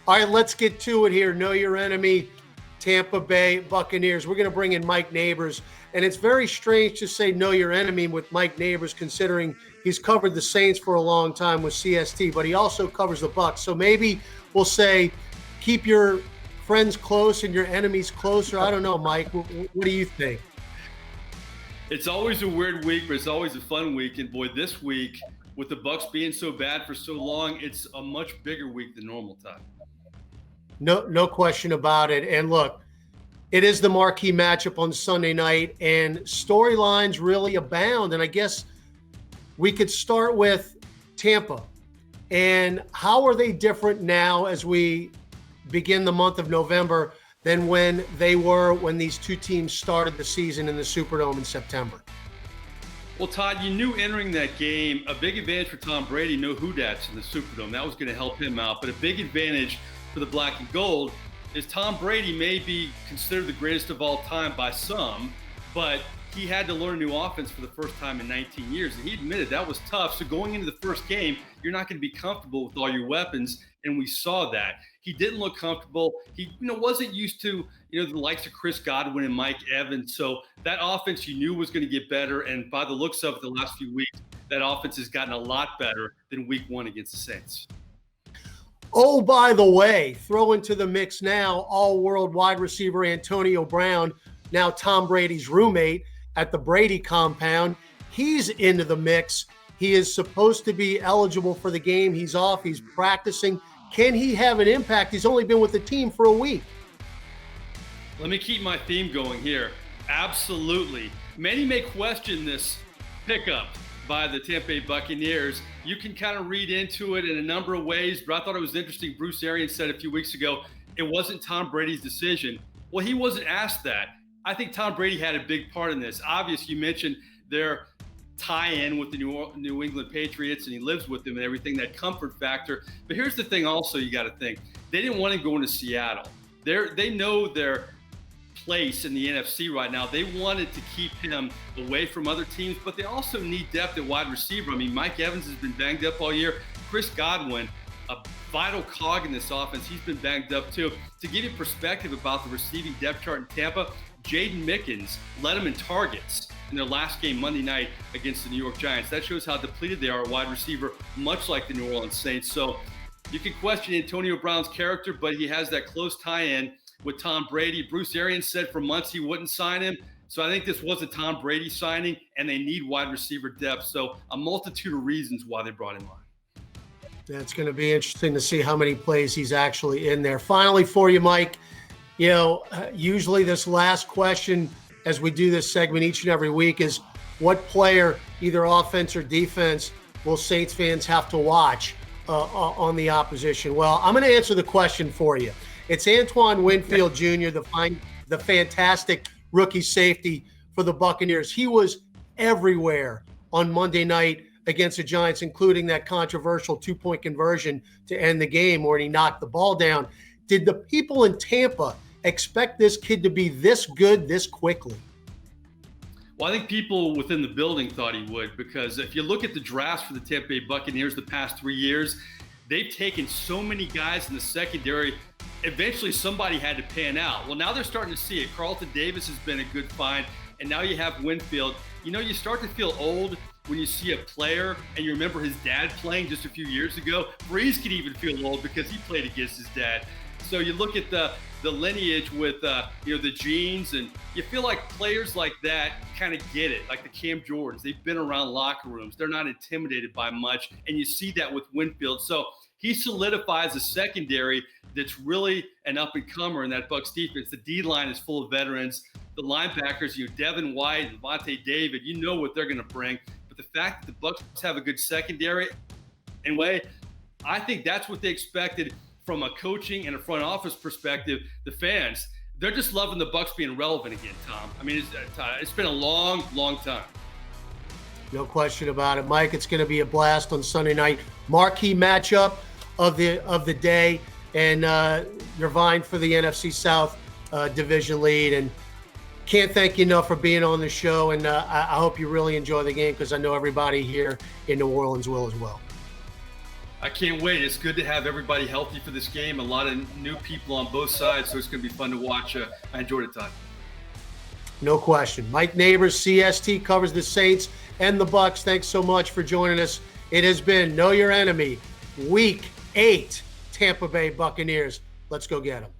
All right, let's get to it here. Know your enemy, Tampa Bay Buccaneers. We're going to bring in Mike Nabors. And it's very strange to say know your enemy with Mike Nabors, considering he's covered the Saints for a long time with CST, but he also covers the Bucs. So maybe we'll say keep your friends close and your enemies closer. I don't know, Mike. What do you think? It's always a weird week, but it's always a fun week. And boy, this week, with the Bucs being so bad for so long, it's a much bigger week than normal time. No question about it. And look, it is the marquee matchup on Sunday night, and storylines really abound. And I guess we could start with Tampa. And how are they different now as we begin the month of November than when they were when these two teams started the season in the Superdome in September? Well, Todd, you knew entering that game, a big advantage for Tom Brady, no who-dats in the Superdome. That was going to help him out. But a big advantage for the black and gold is Tom Brady may be considered the greatest of all time by some, but he had to learn a new offense for the first time in 19 years. And he admitted that was tough. So going into the first game, you're not going to be comfortable with all your weapons. And we saw that. He didn't look comfortable. He wasn't used to the likes of Chris Godwin and Mike Evans. So that offense you knew was going to get better. And by the looks of it, the last few weeks, that offense has gotten a lot better than week one against the Saints. Oh, by the way, throw into the mix now all-world wide receiver Antonio Brown, now Tom Brady's roommate at the Brady compound. He's into the mix. He is supposed to be eligible for the game. He's off. He's practicing. Can he have an impact? He's only been with the team for a week. Let me keep my theme going here. Absolutely. Many may question this pickup by the Tampa Bay Buccaneers. You can kind of read into it in a number of ways, but I thought it was interesting. Bruce Arians said a few weeks ago, it wasn't Tom Brady's decision. Well, he wasn't asked that. I think Tom Brady had a big part in this. Obviously, you mentioned their tie-in with the New England Patriots, and he lives with them and everything, that comfort factor. But here's the thing also you got to think. They didn't want to go into Seattle. They know their place in the NFC right now. They wanted to keep him away from other teams, but they also need depth at wide receiver. I mean, Mike Evans has been banged up all year. Chris Godwin, a vital cog in this offense, he's been banged up too. To give you perspective about the receiving depth chart in Tampa, Jaden Mickens led them in targets in their last game Monday night against the New York Giants. That shows how depleted they are at wide receiver, much like the New Orleans Saints. So you can question Antonio Brown's character, but he has that close tie-in with Tom Brady. Bruce Arians said for months he wouldn't sign him. So I think this was a Tom Brady signing, and they need wide receiver depth. So a multitude of reasons why they brought him on. That's going to be interesting to see how many plays he's actually in there. Finally for you, Mike, usually this last question as we do this segment each and every week is what player, either offense or defense, will Saints fans have to watch on the opposition? Well, I'm going to answer the question for you. It's Antoine Winfield Jr., the fantastic rookie safety for the Buccaneers. He was everywhere on Monday night against the Giants, including that controversial two-point conversion to end the game where he knocked the ball down. Did the people in Tampa expect this kid to be this good this quickly? Well, I think people within the building thought he would, because if you look at the drafts for the Tampa Bay Buccaneers the past 3 years, they've taken so many guys in the secondary. Eventually, somebody had to pan out. Well, now they're starting to see it. Carlton Davis has been a good find, and now you have Winfield. You start to feel old when you see a player and you remember his dad playing just a few years ago. Breeze can even feel old because he played against his dad. So you look at the lineage with the genes, and you feel like players like that kind of get it, like the Cam Jordans. They've been around locker rooms. They're not intimidated by much, and you see that with Winfield. So he solidifies a secondary that's really an up-and-comer in that Bucs defense. The D-line is full of veterans. The linebackers, Devin White and Vontae David, you know what they're going to bring. But the fact that the Bucs have a good secondary, anyway, I think that's what they expected from a coaching and a front office perspective. The fans, they're just loving the Bucs being relevant again, Tom. I mean, it's been a long, long time. No question about it. Mike, it's going to be a blast on Sunday night. Marquee matchup of the day, and you're vying for the NFC South division lead. And can't thank you enough for being on the show, and I hope you really enjoy the game, because I know everybody here in New Orleans will as well. I can't wait. It's good to have everybody healthy for this game. A lot of new people on both sides, so it's going to be fun to watch. I enjoyed it, Todd. No question. Mike Nabors, CST, covers the Saints and the Bucs. Thanks so much for joining us. It has been Know Your Enemy, Week 8, Tampa Bay Buccaneers. Let's go get them.